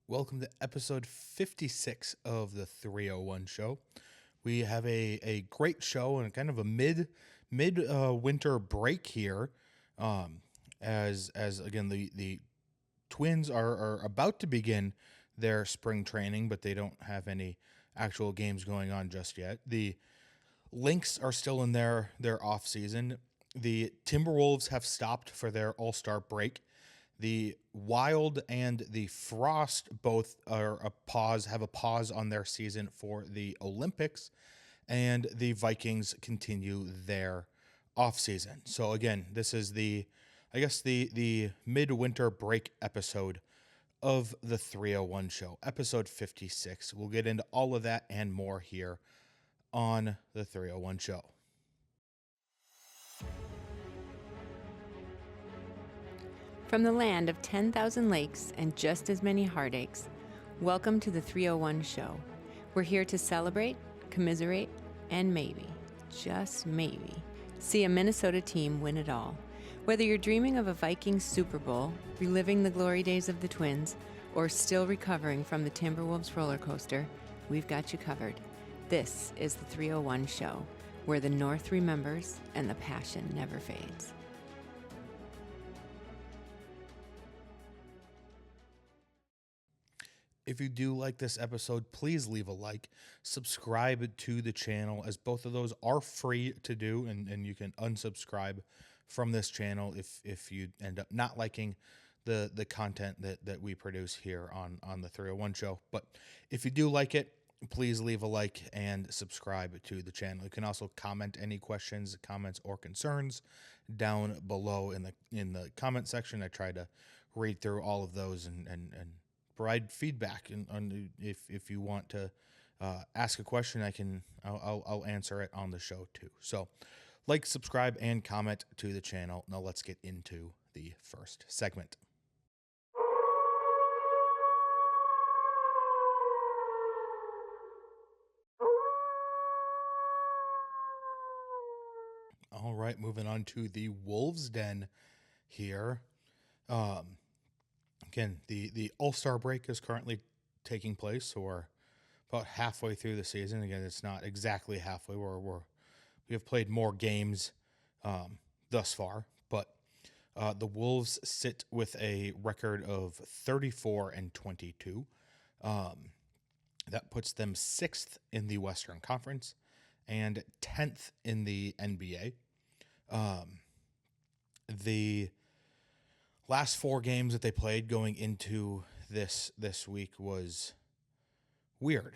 Welcome to episode 56 of the 301 show. We have a great show and kind of a mid winter break here. As again the Twins are about to begin their spring training, but they don't have any actual games going on just yet. The Lynx are still in their off season. The Timberwolves have stopped for their All-Star break. The Wild and the Frost both have a pause on their season for the Olympics, and the Vikings continue their offseason. So again, this is the midwinter break episode of the 301 show, episode 56. We'll get into all of that and more here on the 301 show. From the land of 10,000 lakes and just as many heartaches, welcome to the 301 show. We're here to celebrate, commiserate, and maybe, just maybe, see a Minnesota team win it all. Whether you're dreaming of a Vikings Super Bowl, reliving the glory days of the Twins, or still recovering from the Timberwolves roller coaster, we've got you covered. This is the 301 show, where the North remembers and the passion never fades. If you do like this episode, please leave a like, subscribe to the channel, as both of those are free to do, and you can unsubscribe from this channel if you end up not liking the content that we produce here on the 301 show. But if you do like it, please leave a like and subscribe to the channel. You can also comment any questions, comments, or concerns down below in the comment section. I try to read through all of those and provide feedback, and if you want to ask a question, I'll answer it on the show too. So like, subscribe, and comment to the channel. Now let's get into the first segment. All right, moving on to the Wolves Den here. Again, the All-Star break is currently taking place, so we're about halfway through the season. Again, it's not exactly halfway. We have played more games thus far, but the Wolves sit with a record of 34-22. That puts them 6th in the Western Conference and 10th in the NBA. The last 4 games that they played going into this week was weird.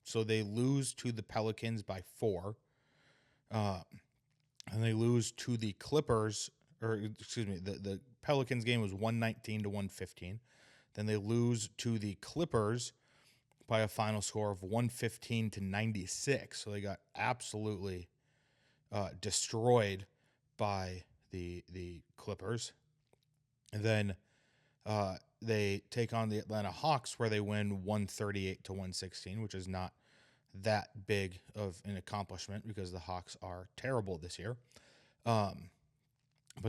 So they lose to the Pelicans by 4. And they lose to the Clippers, the Pelicans game was 119-115. Then they lose to the Clippers by a final score of 115-96. So they got absolutely destroyed by the Clippers. And then they take on the Atlanta Hawks, where they win 138-116, which is not that big of an accomplishment because the Hawks are terrible this year. But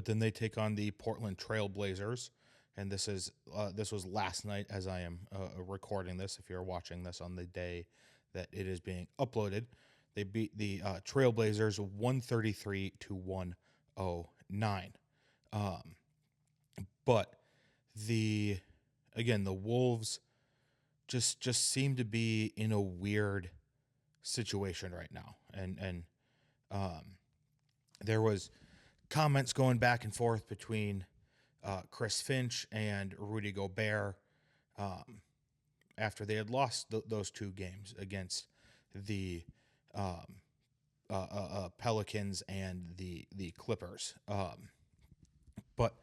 then they take on the Portland Trail Blazers, and this was last night as I am recording this. If you're watching this on the day that it is being uploaded, they beat the Trailblazers 133-109. But the Wolves just seem to be in a weird situation right now, and there was comments going back and forth between Chris Finch and Rudy Gobert after they had lost those 2 games against the Pelicans and the Clippers. But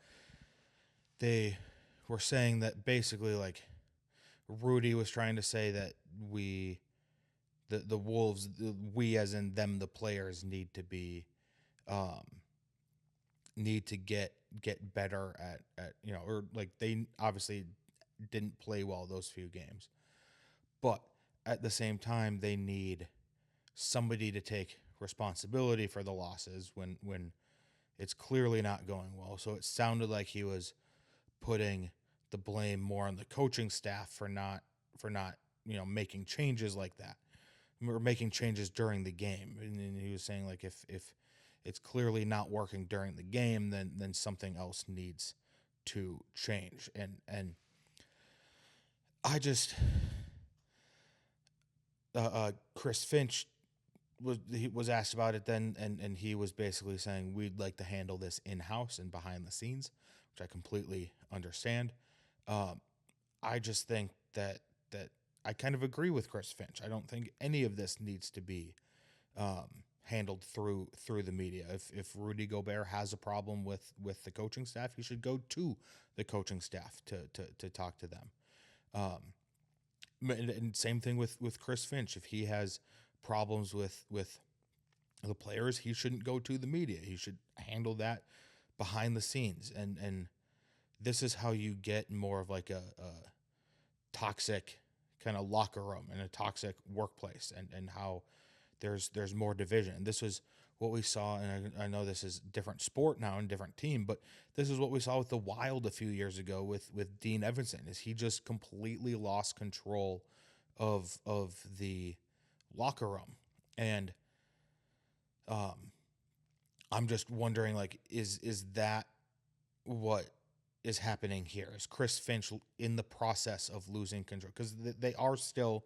they were saying that basically, like, Rudy was trying to say that the Wolves, we as in them, the players, need to get better at or like, they obviously didn't play well those few games, but at the same time they need somebody to take responsibility for the losses when it's clearly not going well. So it sounded like he was putting the blame more on the coaching staff for not making changes like that, or making changes during the game. And he was saying, like, if it's clearly not working during the game, then something else needs to change. And I just Chris Finch was asked about it then, and he was basically saying, we'd like to handle this in-house and behind the scenes, which I completely understand. I just think that I kind of agree with Chris Finch. I don't think any of this needs to be handled through the media. If Rudy Gobert has a problem with the coaching staff, he should go to the coaching staff to talk to them. And same thing with Chris Finch. If he has problems with the players, he shouldn't go to the media. He should handle that behind the scenes. And this is how you get more of like a toxic kind of locker room and a toxic workplace, and how there's more division. This was what we saw, and I know this is a different sport now and different team, but this is what we saw with the Wild a few years ago with Dean Evanson. Is he just completely lost control of the locker room. And I'm just wondering, like, is that what is happening here? Is Chris Finch in the process of losing control? Because they are still,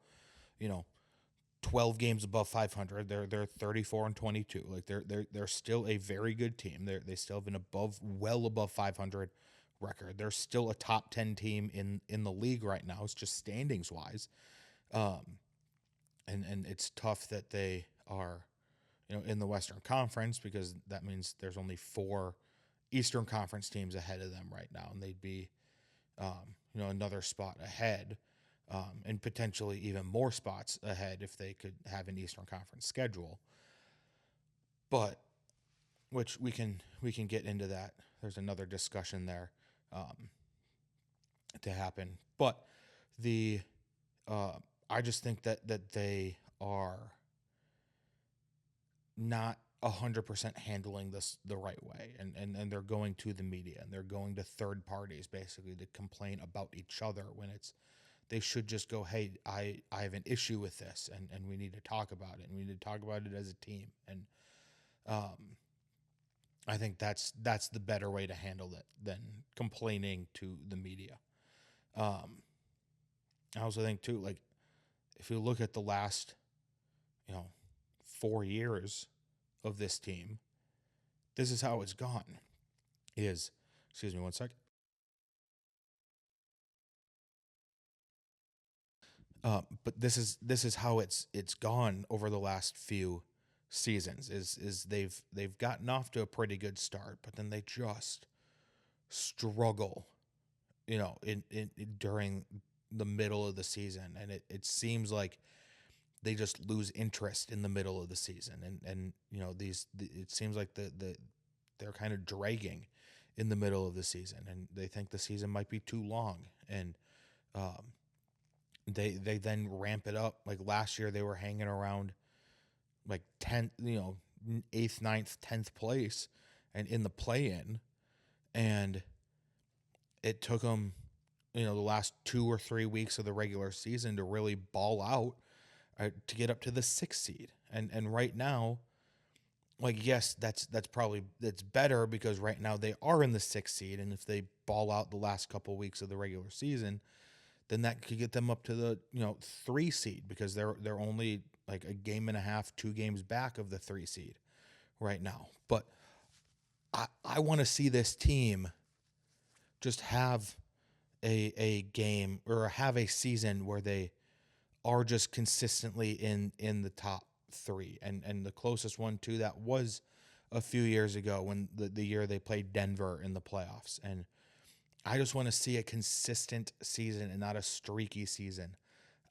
12 games above 500. They're 34-22. Like they're still a very good team. They still have an well above 500 record. They're still a top 10 team in the league right now. It's just standings wise. And it's tough that they are, in the Western Conference, because that means there's only 4 Eastern Conference teams ahead of them right now, and they'd be, another spot ahead, and potentially even more spots ahead if they could have an Eastern Conference schedule. But which we can get into that. There's another discussion there to happen. But I just think that they are not 100% handling this the right way, and they're going to the media, and they're going to third parties basically to complain about each other, when they should just go, hey, I have an issue with this, and we need to talk about it, and we need to talk about it as a team. And I think that's the better way to handle it than complaining to the media. I also think too, like, if you look at the last 4 years of this team, this is how it's gone. Excuse me one second. But this is how it's gone over the last few seasons. Is they've gotten off to a pretty good start, but then they just struggle, during the middle of the season, and it seems like they just lose interest in the middle of the season, and it seems like they're kind of dragging in the middle of the season, and they think the season might be too long, and they then ramp it up. Like last year, they were hanging around like 10th, 8th, 9th, 10th place, and in the play-in, and it took them, the last 2 or 3 weeks of the regular season to really ball out, to get up to the 6th seed. And right now, like, yes, that's better, because right now they are in the 6th seed, and if they ball out the last couple weeks of the regular season, then that could get them up to the 3 seed, because they're only like a game and a half, 2 games back of the 3 seed right now. But I want to see this team just have a game, or have a season where they are just consistently in the top 3, and the closest one to that was a few years ago, when the year they played Denver in the playoffs. And I just want to see a consistent season and not a streaky season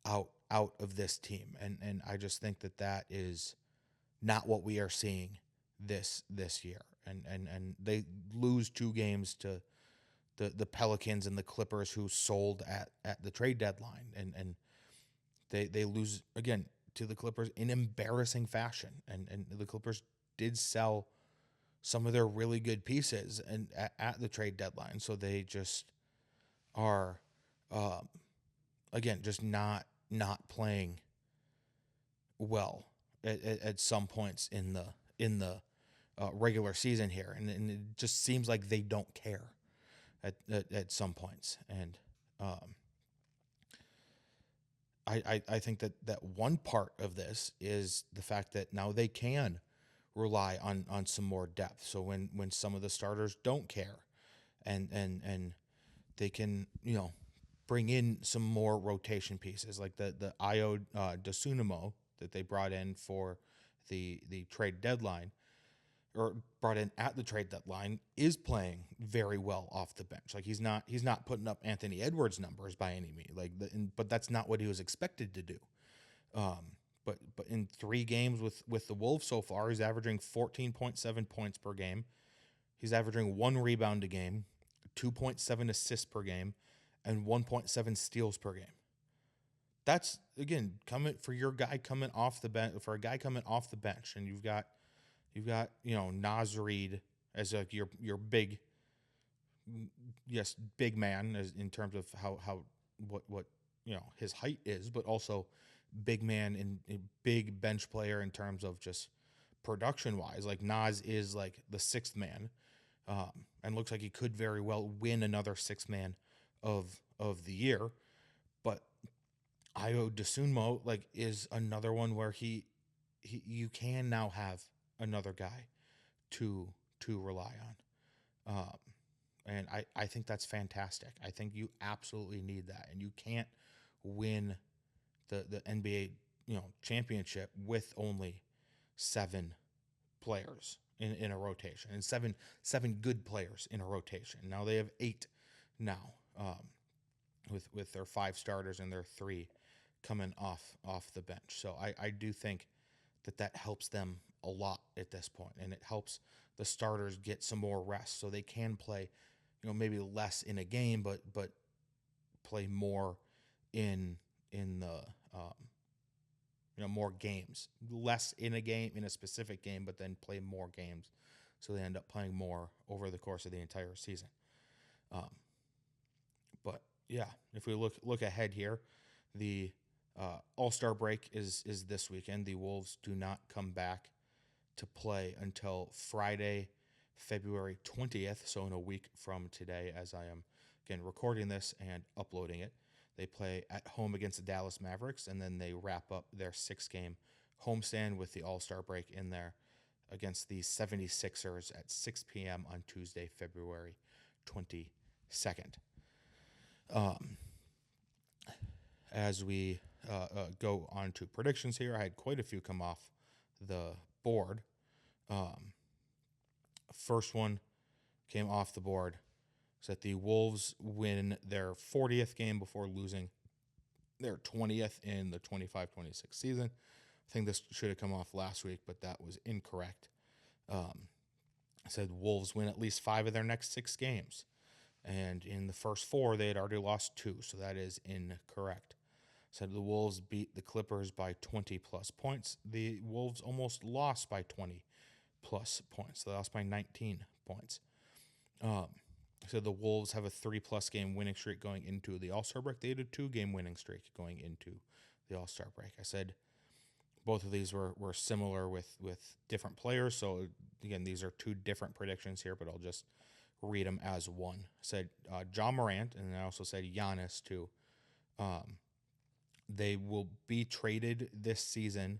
out of this team. And I just think that is not what we are seeing this year. And they lose 2 games to the Pelicans and the Clippers, who sold at the trade deadline. And they lose again to the Clippers in embarrassing fashion. And the Clippers did sell some of their really good pieces and at the trade deadline. So they just, are, again, just not playing well at some points in the regular season here, and it just seems like they don't care at some points. And I think that one part of this is the fact that now they can rely on some more depth. So when some of the starters don't care, and they can, bring in some more rotation pieces, like the Io Desunamo that they brought in for the trade deadline, or brought in at the trade deadline, is playing very well off the bench. Like he's not putting up Anthony Edwards numbers by any means. But that's not what he was expected to do. But in 3 games with the Wolves so far, he's averaging 14.7 points per game. He's averaging 1 rebound a game, 2.7 assists per game, and 1.7 steals per game. That's, again, coming for your guy coming off the bench. For a guy coming off the bench, and you've got Naz Reid as like your big, big man, as in terms of what his height is, but also big man and a big bench player in terms of just production wise. Like Naz is like the 6th man, and looks like he could very well win another 6th man of the year. But Io Desunmo is another one where you can now have another guy to rely on. And I think that's fantastic. I think you absolutely need that. And you can't win the NBA, championship with only 7 players in a rotation, and seven good players in a rotation. Now they have 8 now, with their 5 starters and their 3 coming off the bench. So I do think that helps them a lot at this point, and it helps the starters get some more rest so they can play, maybe less in a game, but play more in the more games, less in a specific game, but then play more games, so they end up playing more over the course of the entire season. But yeah, if we look ahead here, the All-Star break is this weekend. The Wolves do not come back to play until Friday, February 20th, so in a week from today, as I am, again, recording this and uploading it. They play at home against the Dallas Mavericks, and then they wrap up their 6-game homestand with the All-Star break in there against the 76ers at 6 p.m. on Tuesday, February 22nd. As we go on to predictions here, I had quite a few come off the board. First one came off the board is that the Wolves win their 40th game before losing their 20th in the 25-26 season. I think this should have come off last week, but that was incorrect. I said Wolves win at least 5 of their next 6 games. And in the first 4, they had already lost 2, so that is incorrect. Said the Wolves beat the Clippers by 20-plus points. The Wolves almost lost by 20-plus points. They lost by 19 points. So the Wolves have a 3-plus game winning streak going into the All-Star break. They had a 2-game winning streak going into the All-Star break. I said both of these were similar with different players. So, again, these are 2 different predictions here, but I'll just read them as one. I said John Morant, and I also said Giannis, too. They will be traded this season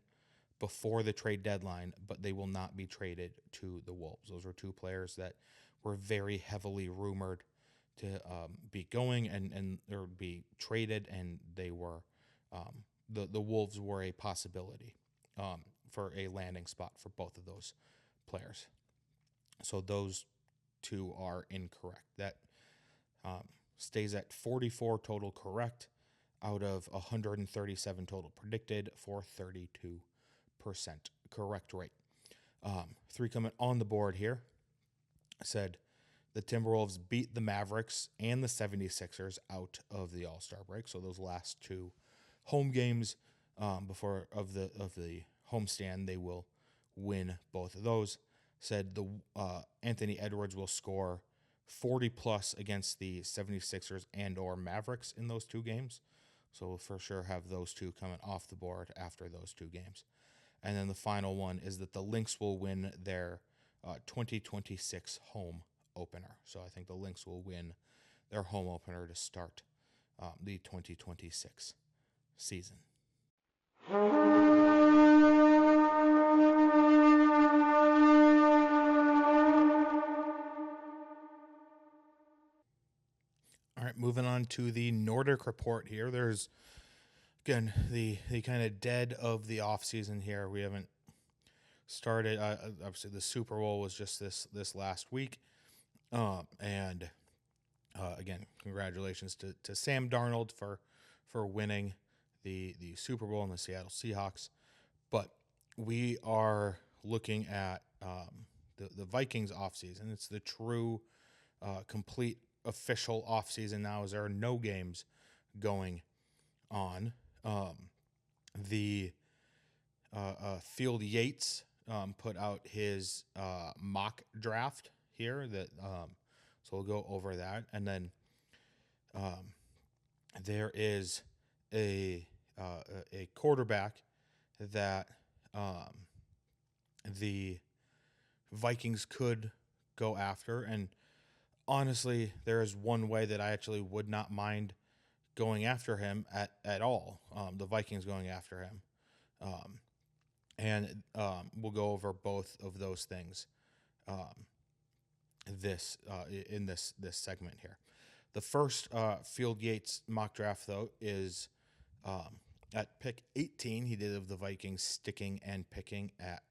before the trade deadline, but they will not be traded to the Wolves. Those were 2 players that were very heavily rumored to be going and or be traded, and they were the Wolves were a possibility for a landing spot for both of those players. So those 2 are incorrect. That stays at 44 total correct out of 137 total predicted for 32% correct rate. 3 coming on the board here. I said the Timberwolves beat the Mavericks and the 76ers out of the All-Star break. So those last 2 home games before of the homestand, they will win both of those. Said the Anthony Edwards will score 40 plus against the 76ers and or Mavericks in those two games. So we'll for sure have those two coming off the board after those two games. And then the final one is that the Lynx will win their 2026 home opener. So I think the Lynx will win their home opener to start the 2026 season. All right, moving on to the Nordic Report here. There's, again, the kind of dead of the offseason here. We haven't started. Obviously, the Super Bowl was just this last week. And again, congratulations to Sam Darnold for winning the Super Bowl and the Seattle Seahawks. But we are looking at the Vikings offseason. It's the true, complete, official offseason now, as there are no games going on. The Field Yates put out his mock draft here that so we'll go over that, and then there is a quarterback that the Vikings could go after, and honestly, there is one way that I actually would not mind going after him at all. The Vikings going after him, and we'll go over both of those things in this segment here. The first Field Yates mock draft, though, is at pick 18. He did of the Vikings sticking and picking at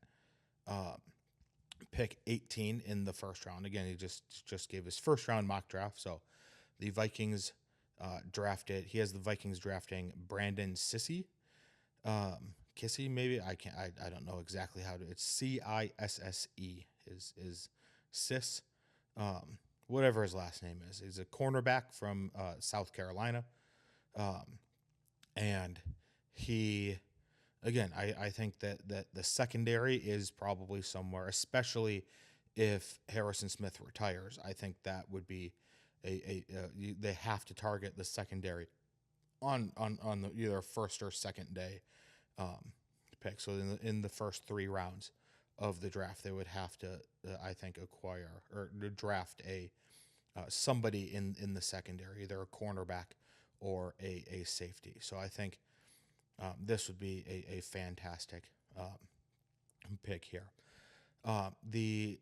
pick 18 in the first round. Again, he just gave his first round mock draft. So the Vikings drafted. He has the Vikings drafting Brandon Cisse. Kissy, maybe I don't know exactly how to. It's Cisse is Sis. Whatever his last name is. He's a cornerback from South Carolina. And he, again, I think that the secondary is probably somewhere, especially if Harrison Smith retires. I think that would be they have to target the secondary on the either first or second day pick. So in the first 3 rounds of the draft, they would have to, I think, acquire or draft somebody in the secondary, either a cornerback or a safety. So I think this would be a fantastic pick here. The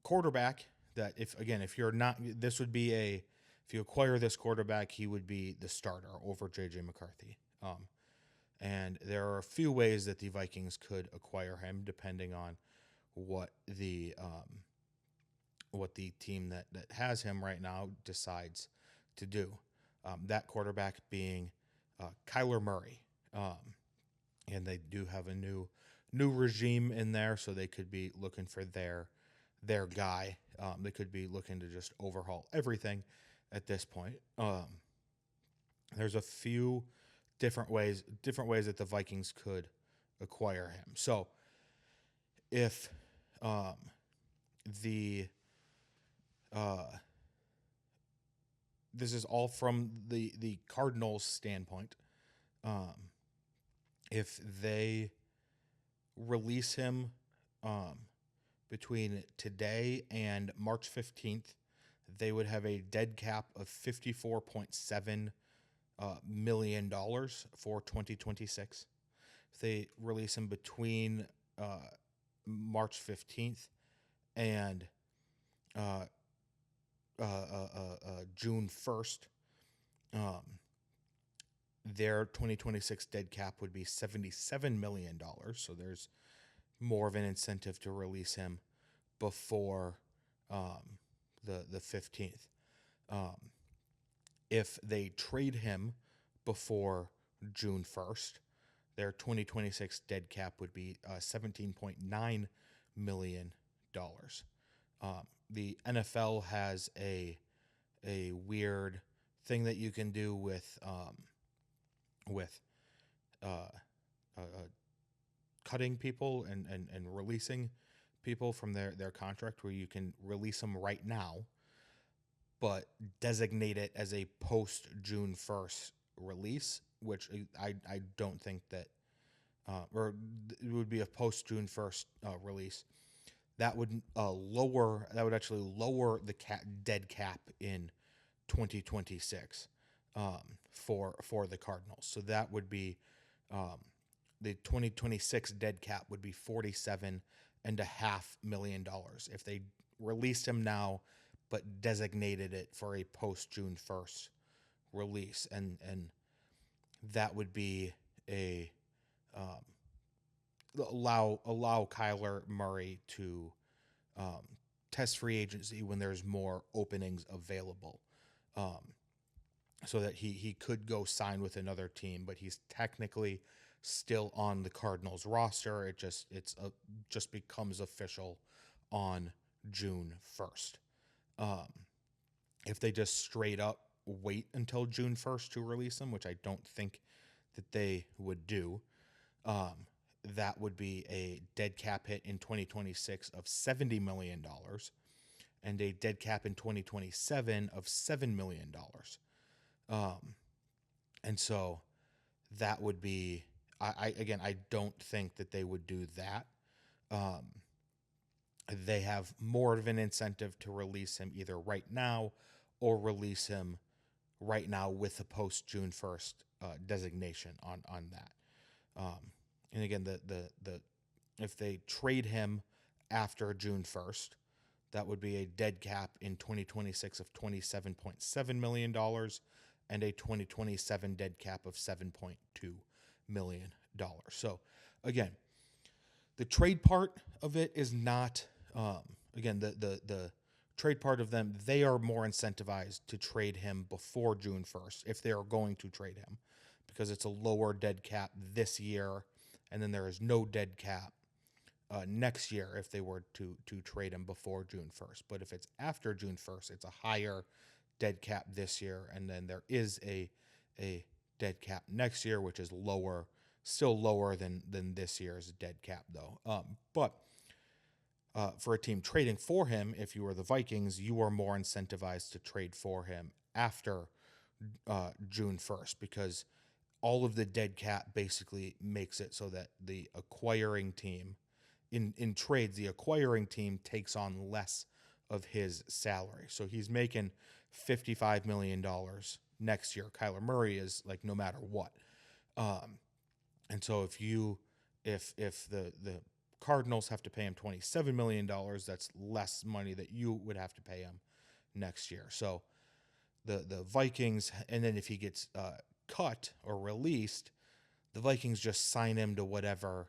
quarterback that if you're not, this would be if you acquire this quarterback, he would be the starter over J.J. McCarthy. And there are a few ways that the Vikings could acquire him, depending on what the team that has him right now decides to do. That quarterback being Kyler Murray. And they do have a new regime in there, so they could be looking for their guy. They could be looking to just overhaul everything at this point. There's a few different ways that the Vikings could acquire him. So if this is all from the Cardinals' standpoint. If they release him between today and March 15th, they would have a dead cap of $54.7 million for 2026. If they release him between March 15th and June 1st, their 2026 dead cap would be $77 million. So there's more of an incentive to release him before the 15th. If they trade him before June 1st, their 2026 dead cap would be $17.9 million. The NFL has a weird thing that you can do with cutting people and releasing people from their contract, where you can release them right now. but designate it as a post June 1st release, which I don't think that, or it would be a post June 1st release. That would actually lower the dead cap in 2026 for the Cardinals. So that would be the 2026 dead cap would be $47.5 million if they released him now, but designated it for a post June 1st release, and that would be a allow Kyler Murray to test free agency when there's more openings available, so that he could go sign with another team, but he's technically still on the Cardinals roster. It just becomes official on June 1st. If they just straight up wait until June 1st to release him, which I don't think that they would do, that would be a dead cap hit in 2026 of $70 million and a dead cap in 2027 of $7 million. And so that would be, I don't think that they would do that. They have more of an incentive to release him either right now or release him right now with a post June 1st designation on that. And again, the if they trade him after June 1st, that would be a dead cap in 2026 of $27.7 million and a 2027 dead cap of $7.2 million. So again, the trade part of it is not, again, the trade part of them, they are more incentivized to trade him before June 1st if they are going to trade him, because it's a lower dead cap this year, and then there is no dead cap next year if they were to trade him before June 1st. But if it's after June 1st, it's a higher dead cap this year, and then there is a dead cap next year, which is lower, still lower than this year's dead cap, though. But for a team trading for him, if you are the Vikings, you are more incentivized to trade for him after June 1st, because all of the dead cap basically makes it so that the acquiring team, in trades, the acquiring team takes on less of his salary. So he's making $55 million next year. Kyler Murray is, like, no matter what. And so if the Cardinals have to pay him $27 million, that's less money that you would have to pay him next year. So the Vikings, and then if he gets cut or released, the Vikings just sign him to whatever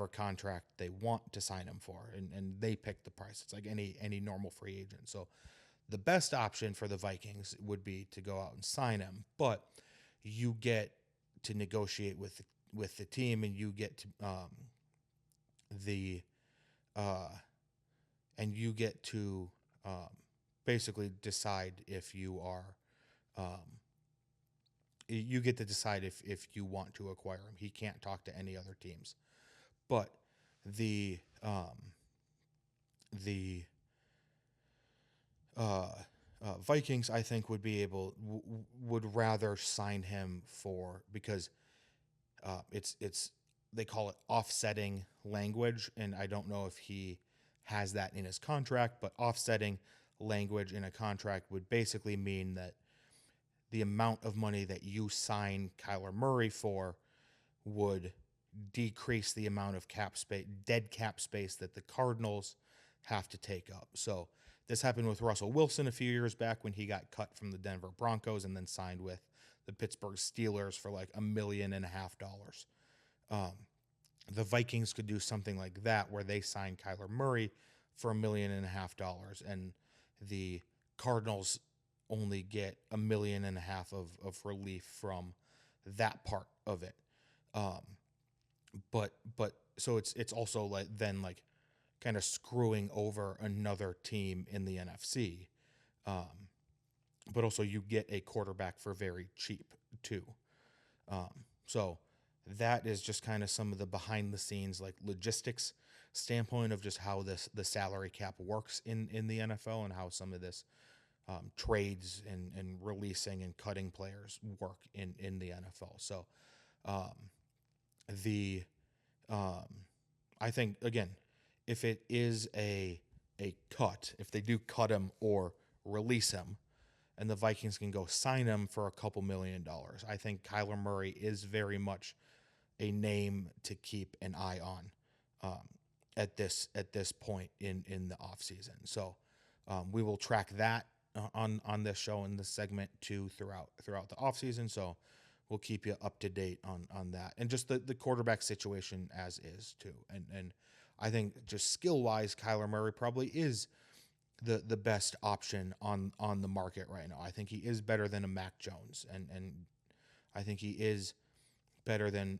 contract they want to sign him for, and they pick the price. It's like any normal free agent. So the best option for the Vikings would be to go out and sign him, but you get to negotiate with the team, and you get to basically decide if you are you get to decide if you want to acquire him. He can't talk to any other teams. But the Vikings, I think, would rather sign him because it's they call it offsetting language, and I don't know if he has that in his contract, but offsetting language in a contract would basically mean that the amount of money that you sign Kyler Murray for would decrease the amount of dead cap space that the Cardinals have to take up. So this happened with Russell Wilson a few years back when he got cut from the Denver Broncos and then signed with the Pittsburgh Steelers for like $1.5 million. The Vikings could do something like that where they sign Kyler Murray for $1.5 million, and the Cardinals only get $1.5 million of relief from that part of it. But so it's also like then like kind of screwing over another team in the NFC. But also you get a quarterback for very cheap too. So that is just kind of some of the behind the scenes, like, logistics standpoint of just how the salary cap works in the NFL, and how some of this trades and releasing and cutting players work in the NFL. So I think, again, if it is a cut, if they do cut him or release him, and the Vikings can go sign him for a couple $1 million, I think Kyler Murray is very much a name to keep an eye on at this point in the offseason. So we will track that on this show and this segment too throughout the offseason. So we'll keep you up to date on that, and just the quarterback situation as is too. And I think just skill wise, Kyler Murray probably is the best option on the market right now. I think he is better than a Mac Jones, and I think he is better than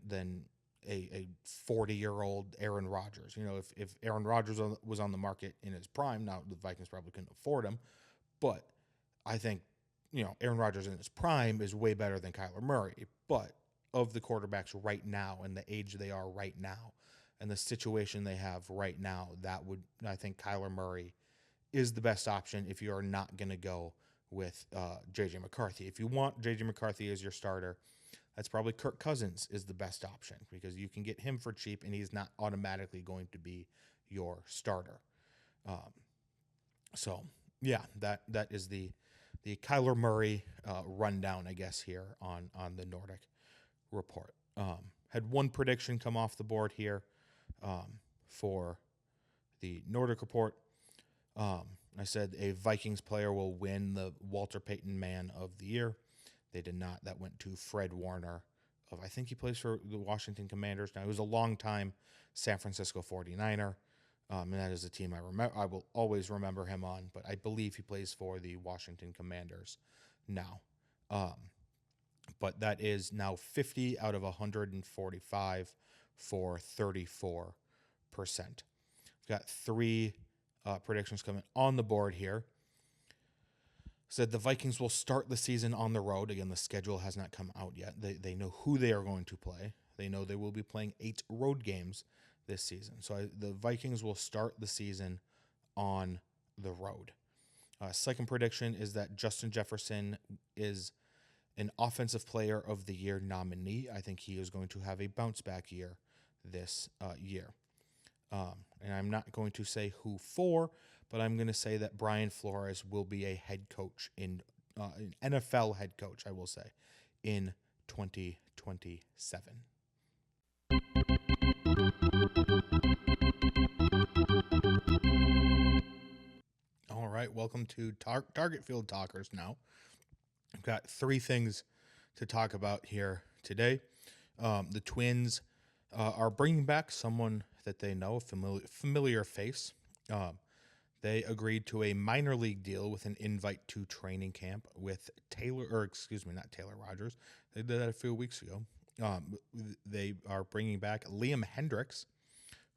a 40-year-old Aaron Rodgers. You know, if Aaron Rodgers was on the market in his prime, now the Vikings probably couldn't afford him, but I think, you know, Aaron Rodgers in his prime is way better than Kyler Murray. But of the quarterbacks right now and the age they are right now and the situation they have right now, I think Kyler Murray is the best option if you are not going to go with J.J. McCarthy. If you want J.J. McCarthy as your starter, that's probably Kirk Cousins is the best option, because you can get him for cheap and he's not automatically going to be your starter. So yeah, that is the Kyler Murray rundown, I guess, here on the Nordic Report. Had one prediction come off the board here for the Nordic Report. I said a Vikings player will win the Walter Payton Man of the Year. They did not. That went to Fred Warner I think he plays for the Washington Commanders now. He was a long-time San Francisco 49er, and that is a team I will always remember him on, but I believe he plays for the Washington Commanders now. But that is now 50 out of 145 for 34%. We've got three predictions coming on the board here. Said the Vikings will start the season on the road. Again, the schedule has not come out yet. They know who they are going to play. They know they will be playing 8 road games this season. So the Vikings will start the season on the road. Second prediction is that Justin Jefferson is an Offensive Player of the Year nominee. I think he is going to have a bounce-back year this year. And I'm not going to say who for, but I'm going to say that Brian Flores will be a head coach an NFL head coach, I will say, in 2027. All right, welcome to Target Field Talkers now. I've got 3 things to talk about here today. The Twins are bringing back someone that they know, a familiar face. They agreed to a minor league deal with an invite to training camp with not Taylor Rogers. They did that a few weeks ago. They are bringing back Liam Hendriks,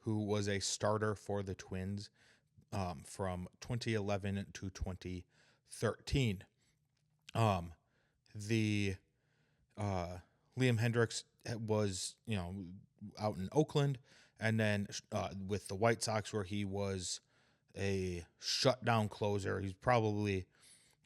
who was a starter for the Twins from 2011 to 2013. Liam Hendriks was, out in Oakland, and then with the White Sox, where he was a shutdown closer. He's probably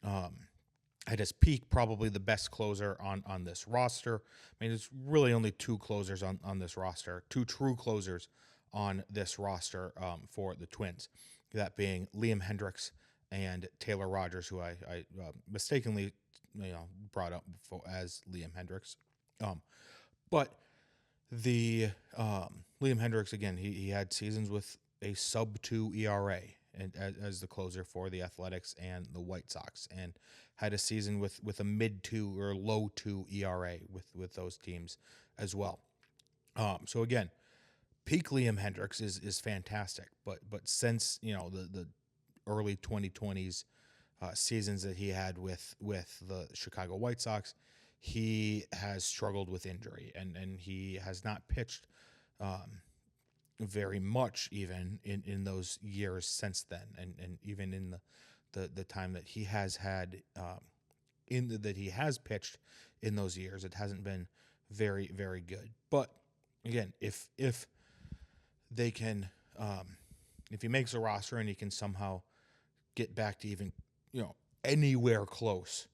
at his peak, probably the best closer on this roster. I mean, it's really only 2 closers on this roster, 2 true closers on this roster for the Twins, that being Liam Hendriks and Taylor Rogers, who I mistakenly brought up before as Liam Hendriks. But the Liam Hendriks, again, he had seasons with a sub-2 ERA and as the closer for the Athletics and the White Sox, and had a season with a mid-2 or low-2 ERA with those teams as well. So again, peak Liam Hendriks is fantastic, but since the early 2020s seasons that he had with the Chicago White Sox, he has struggled with injury, and he has not pitched very much even in those years since then, and even in the time that he has had that he has pitched in those years, it hasn't been very, very good. But again, if they can, if he makes a roster and he can somehow get back to even anywhere close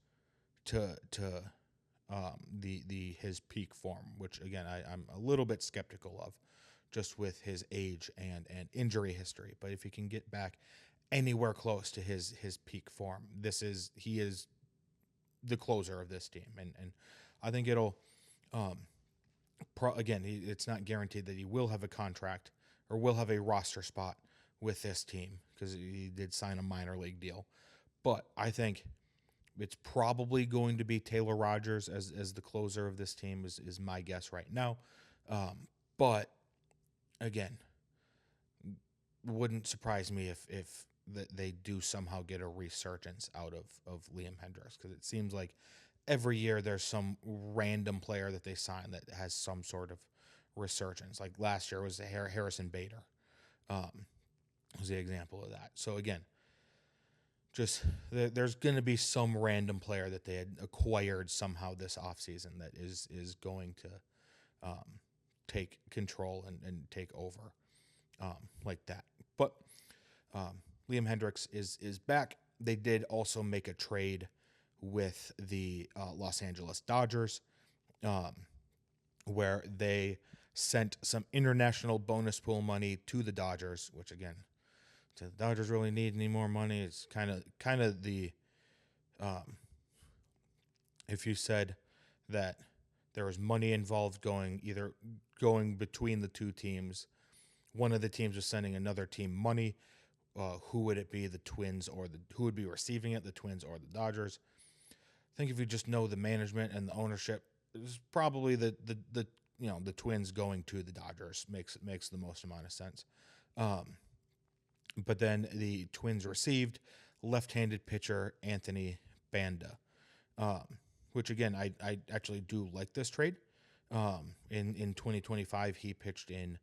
to his peak form, which again I'm a little bit skeptical of, just with his age and injury history. But if he can get back anywhere close to his peak form, he is the closer of this team, and I think it'll it's not guaranteed that he will have a contract or will have a roster spot with this team because he did sign a minor league deal, but I think it's probably going to be Taylor Rogers as the closer of this team is my guess right now. But again, wouldn't surprise me if they do somehow get a resurgence out of Liam Hendriks, because it seems like every year there's some random player that they sign that has some sort of resurgence. Like last year was Harrison Bader, was the example of that. So again, just there's going to be some random player that they had acquired somehow this offseason that is going to take control and take over like that. But Liam Hendriks is back. They did also make a trade with the Los Angeles Dodgers, where they sent some international bonus pool money to the Dodgers, which again, do the Dodgers really need any more money? It's kind of the if you said that there was money involved going between the two teams, one of the teams was sending another team money. Who would it be? The Twins who would be receiving it? The Twins or the Dodgers? I think if you just know the management and the ownership, it's probably the Twins going to the Dodgers makes the most amount of sense. But then the Twins received left-handed pitcher Anthony Banda, which again I actually do like this trade. In 2025, he pitched in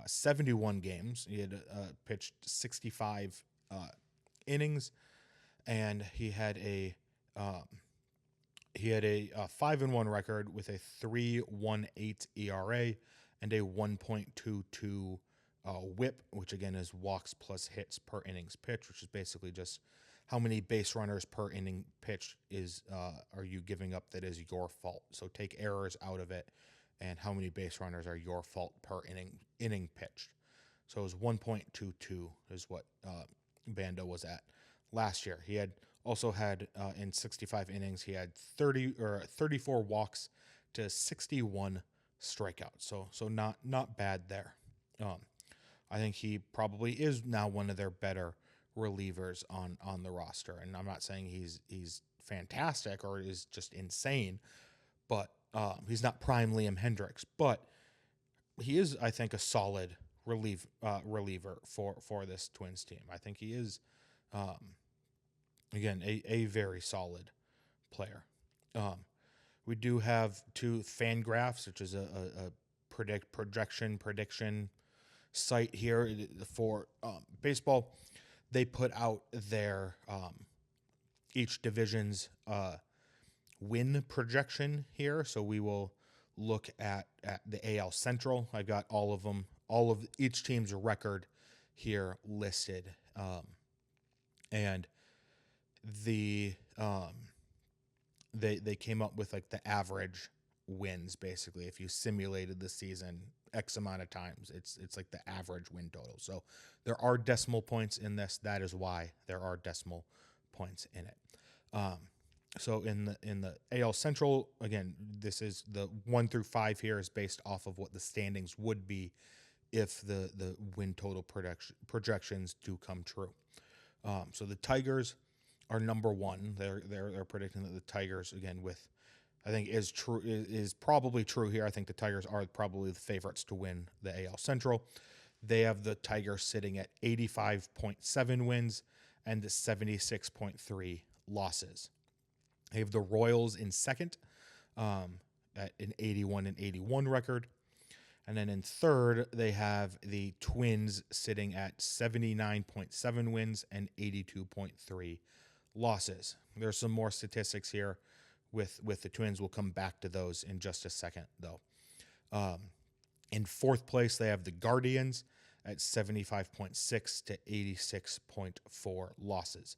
71 games. He had pitched 65 innings, and he had a 5-1 record with a 3.18 ERA and a 1.22 WHIP, which again is walks plus hits per innings pitched, which is basically just how many base runners per inning pitched are you giving up that is your fault. So take errors out of it, and how many base runners are your fault per inning pitched. So it was 1.22 is what Banda was at last year. He also had in 65 innings, he had 34 walks to 61 strikeouts. So not bad there. I think he probably is now one of their better relievers on the roster. And I'm not saying he's fantastic or is just insane, but he's not prime Liam Hendriks. But he is, I think, a solid reliever for this Twins team. I think he is, again, a very solid player. We do have two Fangraphs, which is a prediction site here for baseball. They put out their each division's win projection here. So we will look at the AL Central. I got all of them, all of each team's record here listed. And they came up with like the average wins, basically. If you simulated the season X amount of times, it's like the average win total. So there are decimal points in this. That is why there are decimal points in it. So in the AL Central, again, this is the 1 through 5 here is based off of what the standings would be if the win total projections do come true. So the Tigers are number 1. They're predicting that the Tigers, again, I think is probably true here. I think the Tigers are probably the favorites to win the AL Central. They have the Tigers sitting at 85.7 wins and 76.3 losses. They have the Royals in second at an 81 record. And then in third, they have the Twins sitting at 79.7 wins and 82.3 losses. There's some more statistics here with the Twins. We'll come back to those in just a second, though. In fourth place, they have the Guardians at 75.6 to 86.4 losses.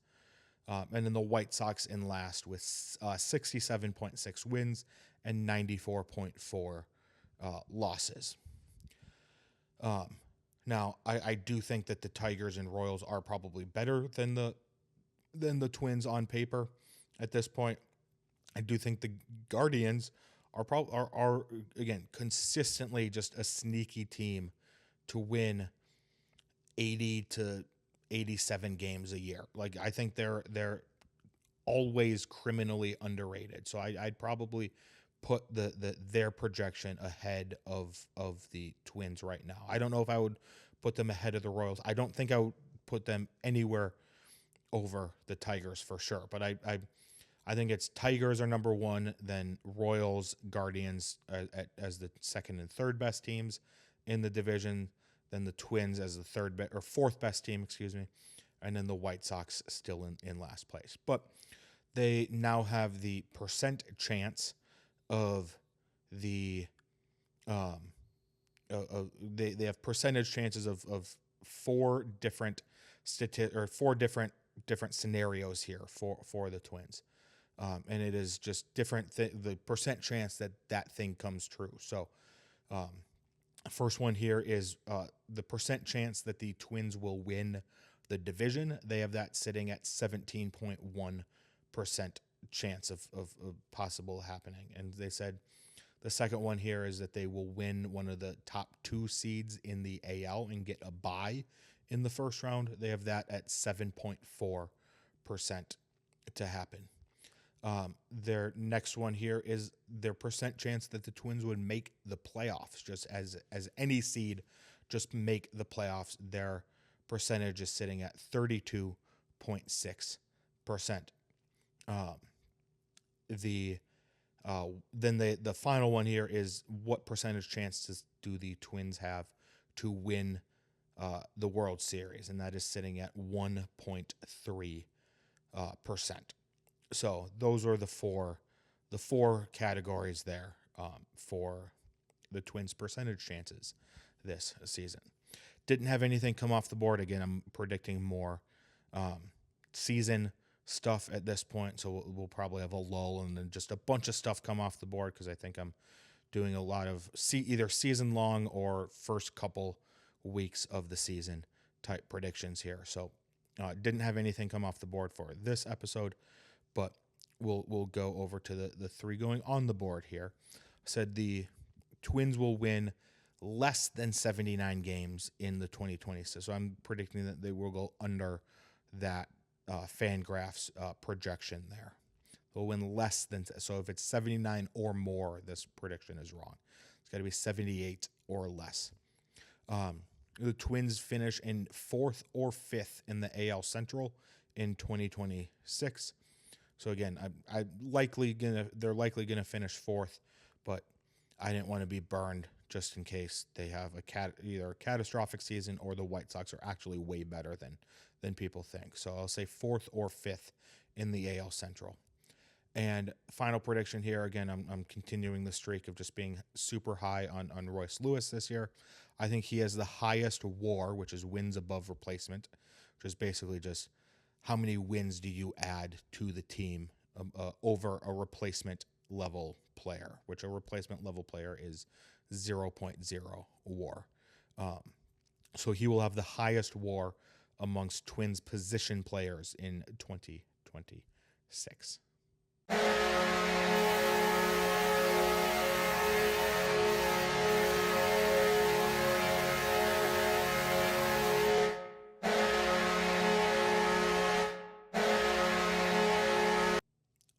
And then the White Sox in last with 67.6 wins and 94.4 losses. Now, I do think that the Tigers and Royals are probably better than the Twins on paper at this point. I do think the Guardians are again consistently just a sneaky team to win 80 to 87 games a year. Like, I think they're always criminally underrated. So I'd probably put their projection ahead of the Twins right now. I don't know if I would put them ahead of the Royals. I don't think I would put them anywhere over the Tigers for sure. But I think it's Tigers are number one, then Royals, Guardians as the second and third best teams in the division, then the Twins as the fourth best team, and then the White Sox still in last place. But they now have the percent chance of they have percentage chances of four different different scenarios here for the Twins. And it is just different, the percent chance that thing comes true. So first one here is the percent chance that the Twins will win the division. They have that sitting at 17.1% chance of possible happening. And they said the second one here is that they will win one of the top two seeds in the AL and get a bye in the first round. They have that at 7.4% to happen. Their next one here is their percent chance that the Twins would make the playoffs, just as any seed, just make the playoffs. Their percentage is sitting at 32.6%. Then the final one here is what percentage chances do the Twins have to win the World Series, and that is sitting at 1.3%. So those are the four categories there for the Twins' percentage chances this season. Didn't have anything come off the board. Again, I'm predicting more season stuff at this point, so we'll probably have a lull and then just a bunch of stuff come off the board because I think I'm doing a lot of either season long or first couple weeks of the season type predictions here. So didn't have anything come off the board for this episode, but we'll go over to the three going on the board here. Said the Twins will win less than 79 games in the 2026. So I'm predicting that they will go under that Fangraphs projection there. They'll win less than, so if it's 79 or more, this prediction is wrong. It's got to be 78 or less. The Twins finish in fourth or fifth in the AL Central in 2026. So again, they're likely gonna finish fourth, but I didn't want to be burned just in case they have either a catastrophic season or the White Sox are actually way better than people think. So I'll say fourth or fifth in the AL Central. And final prediction here, again, I'm continuing the streak of just being super high on Royce Lewis this year. I think he has the highest WAR, which is wins above replacement, which is basically just how many wins do you add to the team over a replacement level player, which a replacement level player is 0.0 WAR. So he will have the highest WAR amongst Twins position players in 2026.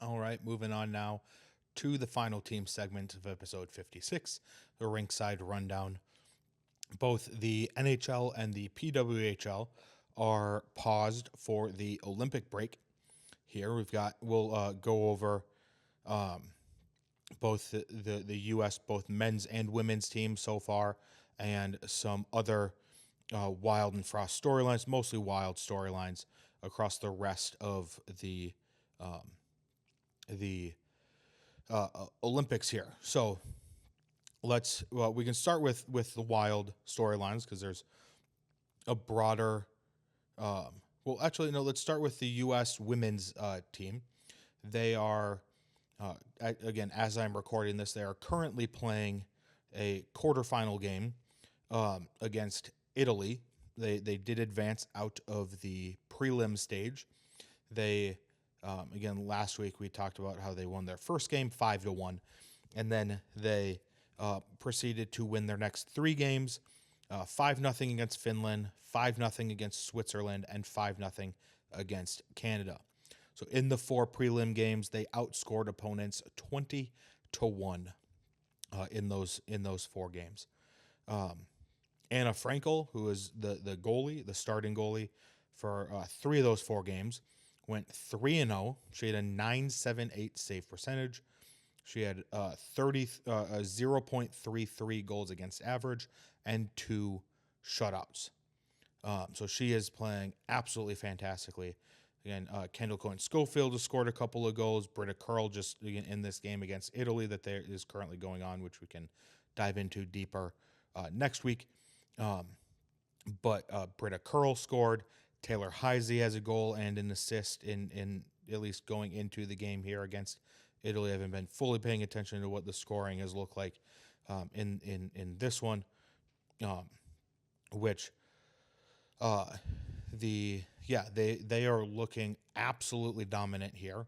All right, moving on now to the final team segment of episode 56, the Rinkside Rundown. Both the NHL and the PWHL are paused for the Olympic break. Here we'll go over both the U.S., both men's and women's teams so far, and some other wild and frost storylines, mostly wild storylines across the rest of the Olympics here. So we can start with the wild storylines because there's a broader Well, actually, no. Let's start with the U.S. women's team. They are, again, as I'm recording this, they are currently playing a quarterfinal game against Italy. They did advance out of the prelim stage. They, again, last week we talked about how they won their first game 5-1, and then they proceeded to win their next 3 games, 5-0 against Finland, 5-0 against Switzerland, and 5-0 against Canada. So in the 4 prelim games, they outscored opponents 20-1 in those 4 games. Anna Frankel, who is the goalie, the starting goalie for 3 of those 4 games, went 3-0. She had a .978 save percentage. She had 0.33 goals against average and 2 shutouts. So she is playing absolutely fantastically. Again, Kendall Cohen-Schofield has scored a couple of goals. Britta Curl just in this game against Italy that there is currently going on, which we can dive into deeper next week. But Britta Curl scored. Taylor Heisey has a goal and an assist in at least going into the game here against Italy. I haven't been fully paying attention to what the scoring has looked like in this one, which they are looking absolutely dominant here,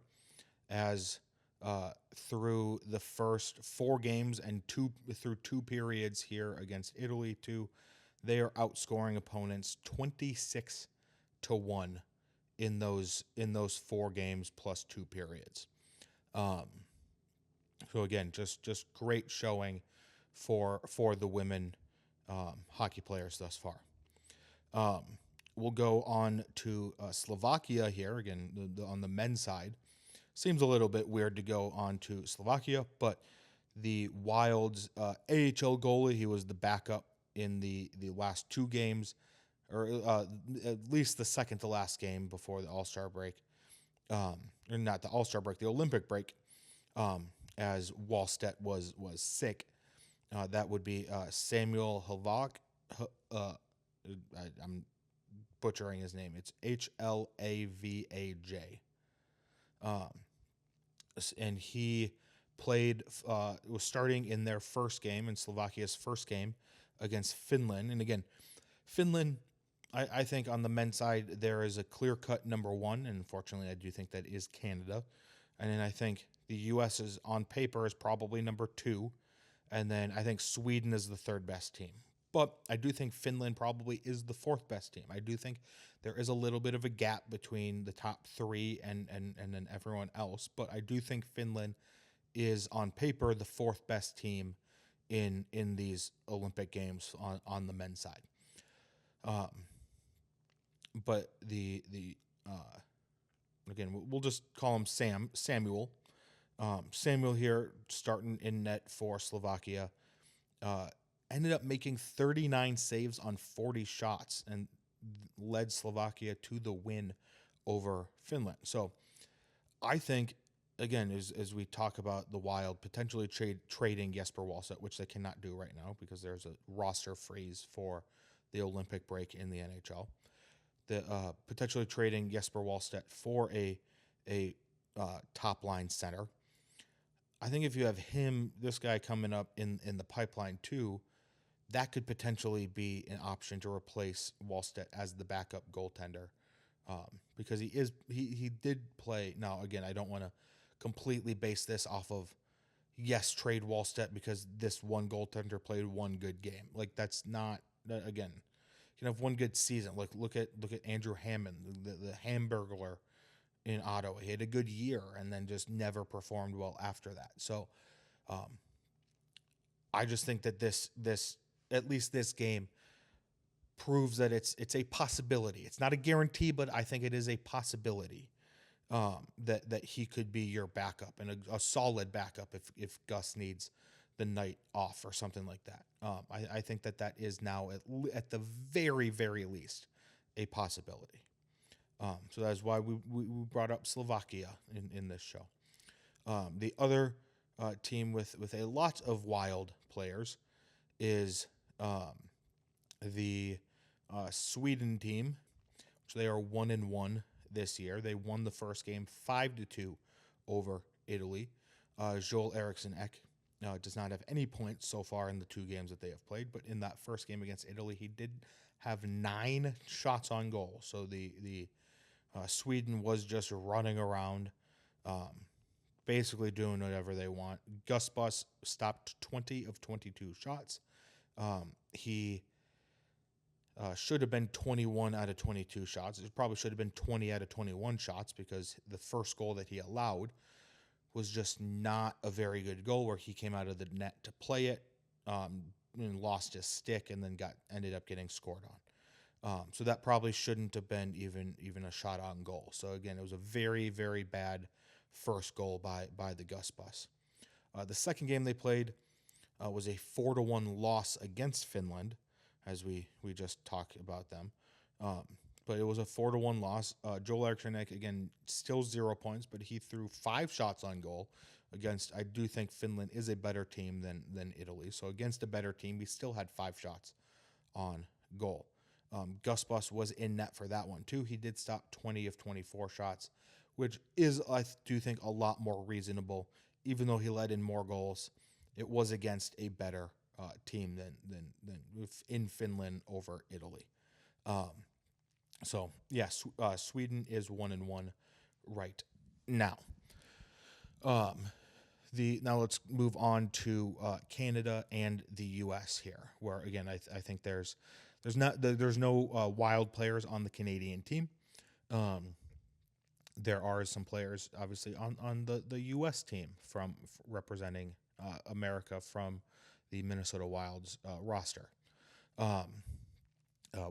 as through the first 4 games and through 2 periods here against Italy too, they are outscoring opponents 26-1 in those 4 games plus 2 periods. So again, just great showing for the women hockey players thus far. We'll go on to Slovakia here again on the men's side. Seems a little bit weird to go on to Slovakia, but the Wild's AHL goalie, he was the backup in the last 2 games, or at least the second to last game before the All-Star break. Or not the All-Star break, the Olympic break, as Wallstedt was sick. That would be Samuel Hlavak. I'm butchering his name. It's Hlavaj. And he was starting in their first game, in Slovakia's first game against Finland. And again, Finland, I think on the men's side, there is a clear-cut number 1, and unfortunately I do think that is Canada. And then I think the U.S. is, on paper, is probably number 2, and then I think Sweden is the 3rd best team. But I do think Finland probably is the 4th best team. I do think there is a little bit of a gap between the top 3 and then everyone else. But I do think Finland is, on paper, the 4th best team in these Olympic Games on the men's side. But again, we'll just call him Samuel. Samuel here starting in net for Slovakia. Ended up making 39 saves on 40 shots and led Slovakia to the win over Finland. So I think, again, as we talk about the Wild potentially trading Jesper Wallstedt, which they cannot do right now because there's a roster freeze for the Olympic break in the NHL, potentially trading Jesper Wallstedt for a top-line center. I think if you have this guy coming up in the pipeline too, that could potentially be an option to replace Wallstedt as the backup goaltender, because he did play. Now, again, I don't want to completely base this off of, yes, trade Wallstedt because this one goaltender played one good game. Like, that's not, again, you can have one good season. Like, look at Andrew Hammond, the Hamburglar in Ottawa. He had a good year and then just never performed well after that. So I just think that this at least this game proves that it's a possibility. It's not a guarantee, but I think it is a possibility that he could be your backup and a solid backup if Gus needs the night off or something like that. I think that is now at the very, very least a possibility. So that's why we brought up Slovakia in this show. The other team with a lot of Wild players is the Sweden team, So they are 1-1 this year. They won the first game 5-2 over Italy. Joel Eriksson Ek does not have any points so far in the 2 games that they have played, but in that first game against Italy, he did have 9 shots on goal. So the Sweden was just running around, basically doing whatever they want. Gus Bus stopped 20 of 22 shots. He should have been 21 out of 22 shots. It probably should have been 20 out of 21 shots, because the first goal that he allowed was just not a very good goal, where he came out of the net to play it, and lost his stick, and then ended up getting scored on. So that probably shouldn't have been even a shot on goal. So again, it was a very, very bad first goal by the Gus Bus. The second game they played was a 4-1 loss against Finland, as we just talked about them. But it was a 4-1 loss. Joel Eriksson, again, still 0 points, but he threw 5 shots on goal against, I do think Finland is a better team than Italy. So against a better team, he still had 5 shots on goal. Gus Bus was in net for that one too. He did stop 20 of 24 shots, which is, I do think, a lot more reasonable. Even though he let in more goals, it was against a better team than in Finland over Italy. So yes, Sweden is 1-1 right now. Now let's move on to Canada and the U.S. here, where again I think there's no wild players on the Canadian team. There are some players obviously on the U.S. team from representing America from the Minnesota Wild's roster.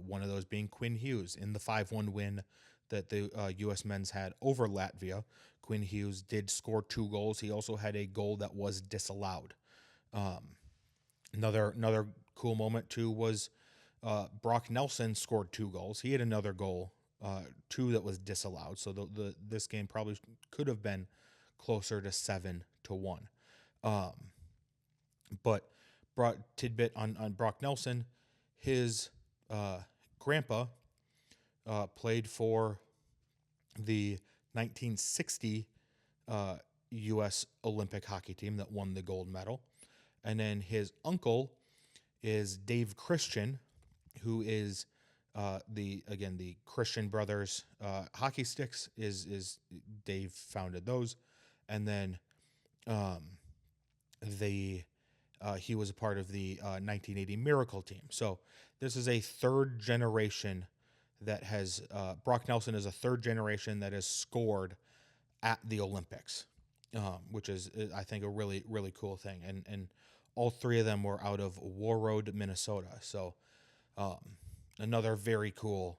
One of those being Quinn Hughes in the 5-1 win that the U.S. men's had over Latvia. Quinn Hughes did score 2 goals. He also had a goal that was disallowed. Another cool moment too was Brock Nelson scored 2 goals. He had another goal, 2 that was disallowed. So this game probably could have been closer to 7-1. But tidbit on Brock Nelson, his grandpa played for the 1960 U.S. Olympic hockey team that won the gold medal. And then his uncle is Dave Christian, who is the Christian Brothers hockey sticks is Dave founded those. And then he was a part of the 1980 Miracle team. So this is a third generation that has Brock Nelson is a third generation that has scored at the Olympics, which is, I think, a really, really cool thing. And all 3 of them were out of Warroad, Minnesota. So another very cool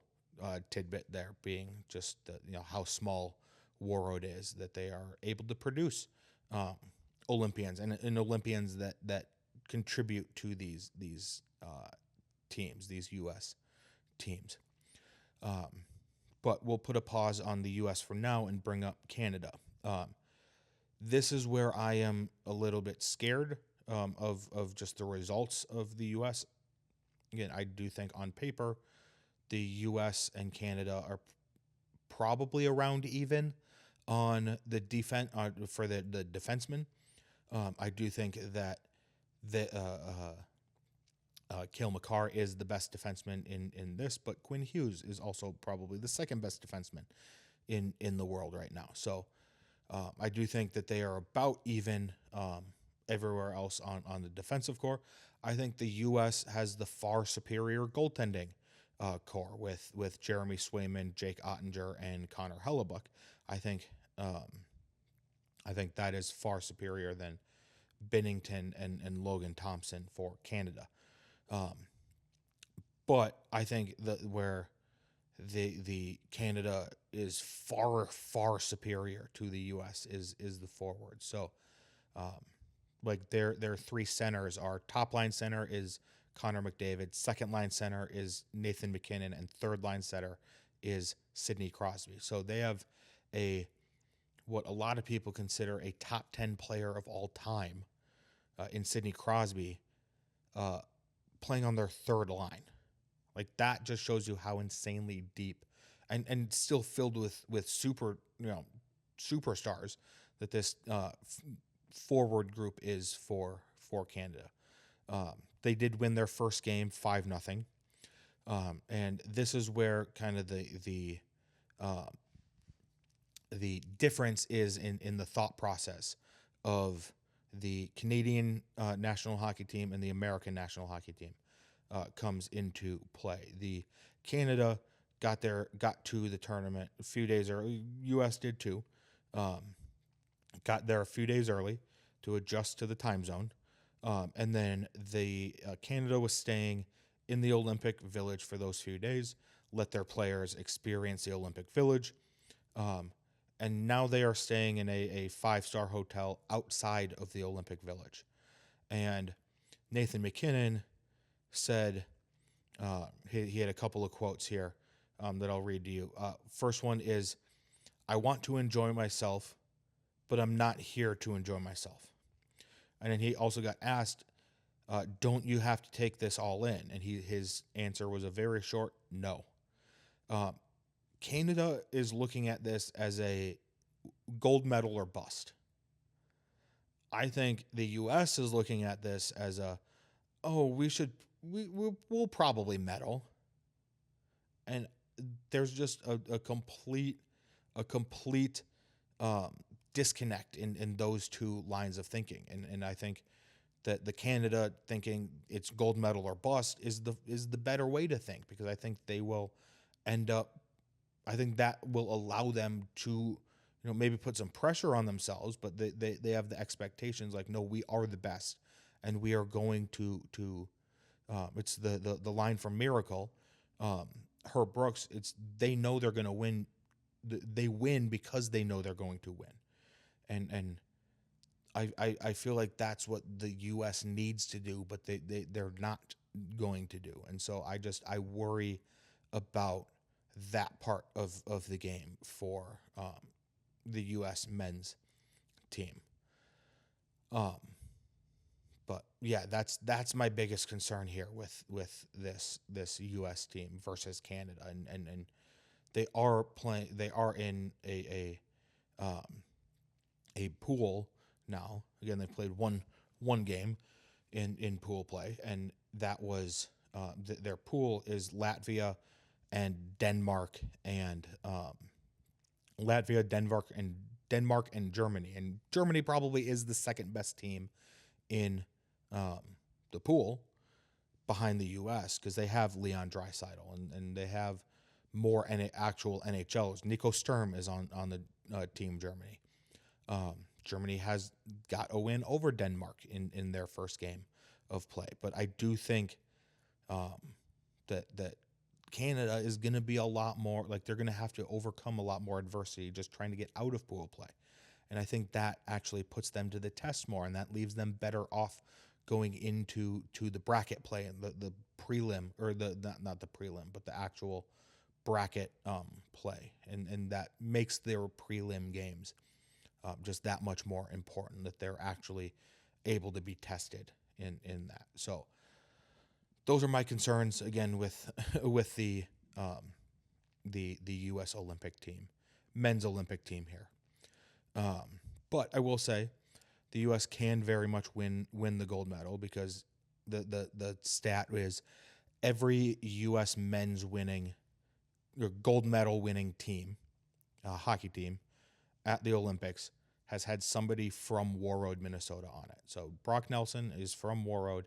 tidbit there, being just how small Warroad is, that they are able to produce Olympians and Olympians that contribute to these teams, these U.S. teams. But we'll put a pause on the U.S. for now and bring up Canada. This is where I am a little bit scared of just the results of the U.S. Again, I do think on paper the U.S. and Canada are probably around even on the defense for the defensemen. I do think that Cale Makar is the best defenseman in this, but Quinn Hughes is also probably the second best defenseman in the world right now. So I do think that they are about even everywhere else on the defensive core. I think the U.S. has the far superior goaltending core with Jeremy Swayman, Jake Ottinger, and Connor Hellebuck. I think that is far superior than Binnington and Logan Thompson for Canada. But I think that where the Canada is far superior to the U.S. is the forward. So like their 3 centers are, top line center is Connor McDavid, second line center is Nathan MacKinnon, and third line center is Sidney Crosby. So they have what a lot of people consider a top 10 player of all time in Sidney Crosby playing on their third line. Like, that just shows you how insanely deep and still filled with superstars that this forward group is for Canada. They did win their first game 5-0, and this is where kind of the difference is in the thought process of the Canadian national hockey team and the American national hockey team comes into play. The Canada got to the tournament a few days early. U.S. did too. Got there a few days early to adjust to the time zone, and then the Canada was staying in the Olympic Village for those few days. Let their players experience the Olympic Village. And now they are staying in a 5-star hotel outside of the Olympic Village. And Nathan MacKinnon said, he had a couple of quotes here that I'll read to you. First one is, "I want to enjoy myself, but I'm not here to enjoy myself." And then he also got asked, don't you have to take this all in? And his answer was a very short no. Canada is looking at this as a gold medal or bust. I think the U.S. is looking at this as we'll probably medal. And there's just a complete disconnect in those two lines of thinking. And I think that the Canada thinking it's gold medal or bust is the better way to think, because I think they will end up, I think that will allow them to, maybe put some pressure on themselves, but they have the expectations like, no, we are the best, and we are going to it's the line from Miracle, Herb Brooks, it's they know they're going to win. They win because they know they're going to win. And I feel like that's what the U.S. needs to do, but they're not going to do. And so I worry about that part of the game for the U.S. men's team. But yeah, that's my biggest concern here with this U.S. team versus Canada, and they are in a pool now. Again, they played one game in pool play, and that was their pool is Latvia and Denmark and Denmark and Germany. And Germany probably is the second best team in the pool behind the U.S. because they have Leon Draisaitl and they have more actual NHLers. Nico Sturm is on the team Germany. Germany has got a win over Denmark in their first game of play. But I do think that Canada is going to be a lot more, like they're going to have to overcome a lot more adversity just trying to get out of pool play. And I think that actually puts them to the test more, and that leaves them better off going into the bracket play and the prelim, or not the prelim, but the actual bracket play. And that makes their prelim games just that much more important, that they're actually able to be tested in that. So those are my concerns again with the U.S. Olympic team, men's Olympic team here. But I will say the U.S. can very much win the gold medal, because the stat is every U.S. men's winning or gold medal winning team, hockey team at the Olympics has had somebody from Warroad, Minnesota on it. So Brock Nelson is from Warroad,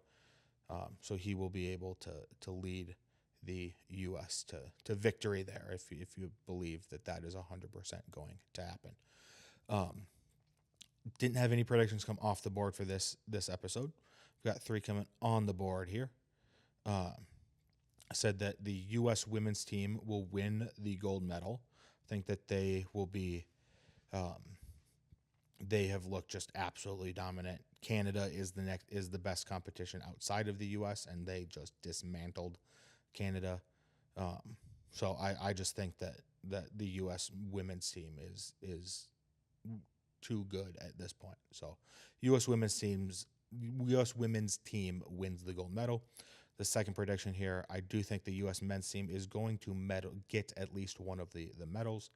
so he will be able to lead the U.S. to victory there if you believe that is 100% going to happen. Didn't have any predictions come off the board for this episode. We've got 3 coming on the board here. I said that the U.S. women's team will win the gold medal. I think that they will be. They have looked just absolutely dominant. Canada is the best competition outside of the U.S., and they just dismantled Canada. So I just think that the U.S. women's team is too good at this point. So U.S. women's team wins the gold medal. the second prediction here, I do think the U.S. men's team is going to get at least one of the medals.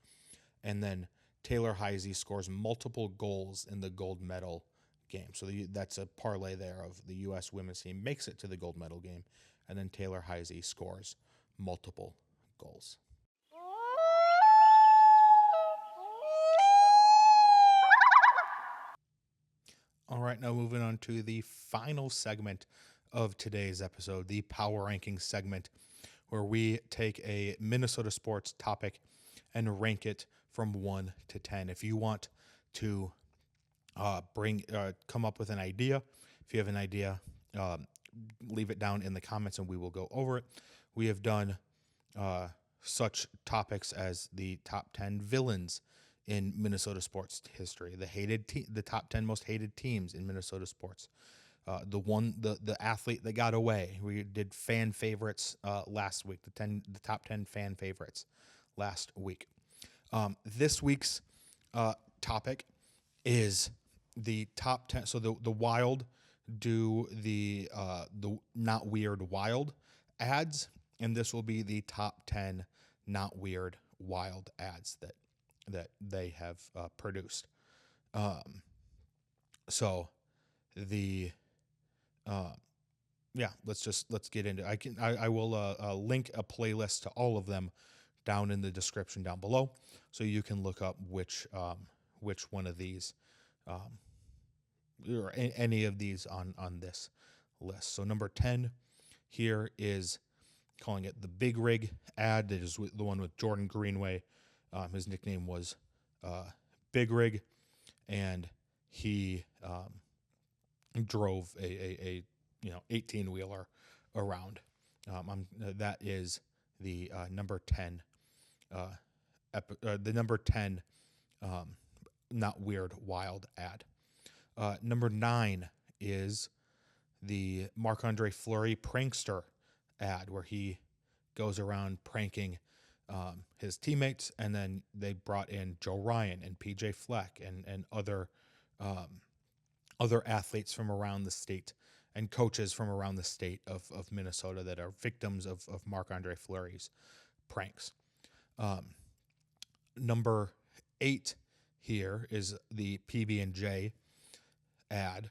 And then Taylor Heisey scores multiple goals in the gold medal game. So that's a parlay there of the U.S. women's team makes it to the gold medal game, and then Taylor Heisey scores multiple goals. All right, now moving on to the final segment of today's episode, the Power Rankings segment, where we take a Minnesota sports topic and rank it from 1 to 10. If you want to come up with an idea, if you have an idea, leave it down in the comments and we will go over it. We have done such topics as the top 10 villains in Minnesota sports history, the top 10 most hated teams in Minnesota sports, the athlete that got away. We did fan favorites last week, the top 10 fan favorites last week. This week's topic is the top 10. So the Wild do the not weird Wild ads, and this will be the top 10 not weird Wild ads that they have produced. So the let's get into it. I will link a playlist to all of them down in the description down below, so you can look up which one of these or any of these on this list. So number 10 here is calling it the Big Rig ad. That is the one with Jordan Greenway. His nickname was Big Rig, and he drove a 18-wheeler around. That is the number 10 not weird Wild ad. Number 9 is the Marc-Andre Fleury prankster ad, where he goes around pranking his teammates, and then they brought in Joe Ryan and PJ Fleck and other athletes from around the state and coaches from around the state of Minnesota that are victims of Marc-Andre Fleury's pranks. Number 8 here is the PB&J ad,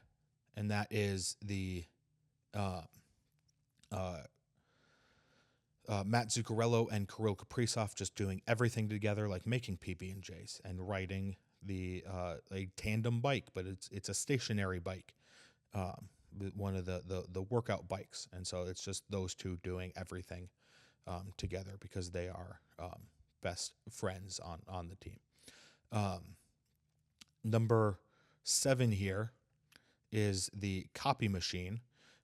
and that is the Matt Zuccarello and Kirill Kaprizov just doing everything together, like making PB&Js and riding a tandem bike, but it's a stationary bike, one of the workout bikes, and so it's just those two doing everything together because they are best friends on the team. Number 7 here is the copy machine,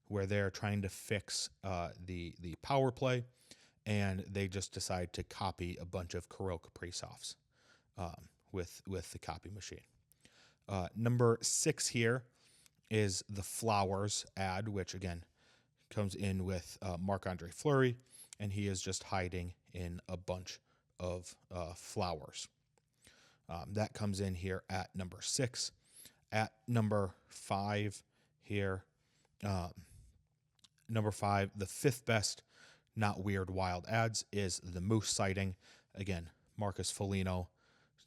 where they're trying to fix the power play, and they just decide to copy a bunch of Kirill Kaprizovs with the copy machine. Number 6 here is the Flowers ad, which again comes in with Marc-Andre Fleury, and he is just hiding in a bunch of flowers. That comes in here at number 6. At number 5 here, number 5, the 5th best not weird Wild ads is the Moose sighting. Again, Marcus Foligno's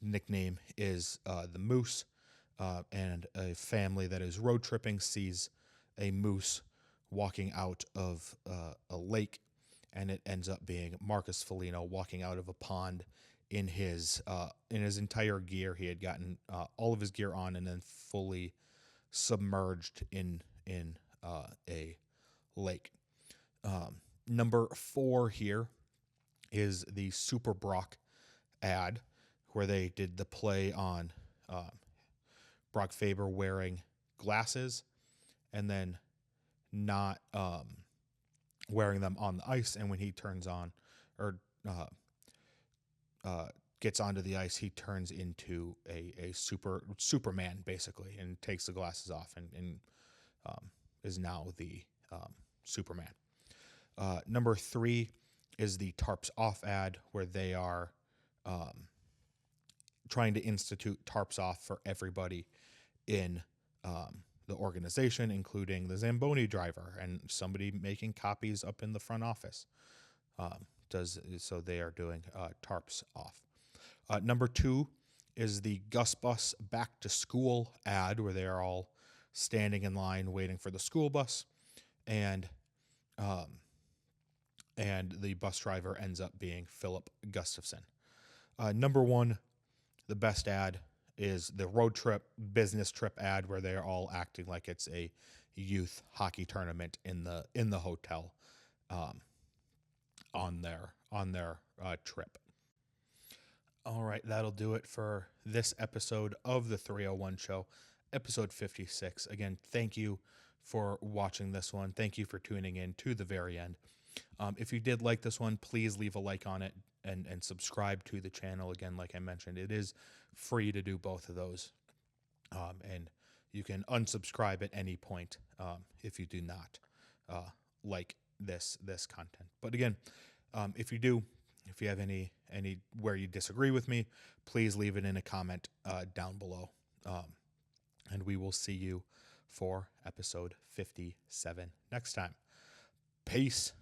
nickname is the Moose, and a family that is road tripping sees a moose walking out of a lake, and it ends up being Marcus Foligno walking out of a pond in his entire gear. He had gotten all of his gear on and then fully submerged in a lake. Number 4 here is the Super Brock ad, where they did the play on Brock Faber wearing glasses and then not wearing them on the ice, and when he turns on or gets onto the ice, he turns into a Superman basically, and takes the glasses off and is now the Superman. Number 3 is the Tarps Off ad, where they are trying to institute tarps off for everybody in the organization, including the Zamboni driver and somebody making copies up in the front office. So they are doing tarps off. Number 2 is the Gus Bus back to school ad, where they are all standing in line waiting for the school bus, and the bus driver ends up being Philip Gustafson. Number 1, the best ad, is the road trip business trip ad, where they're all acting like it's a youth hockey tournament in the hotel on their trip. All right, that'll do it for this episode of the 301 Show, episode 56. Again, thank you for watching this one. Thank you for tuning in to the very end. If you did like this one, please leave a like on it and subscribe to the channel. Again, like I mentioned, it is free to do both of those. And you can unsubscribe at any point if you do not like this content. But again, if you have any where you disagree with me, please leave it in a comment down below. And we will see you for episode 57 next time. Peace.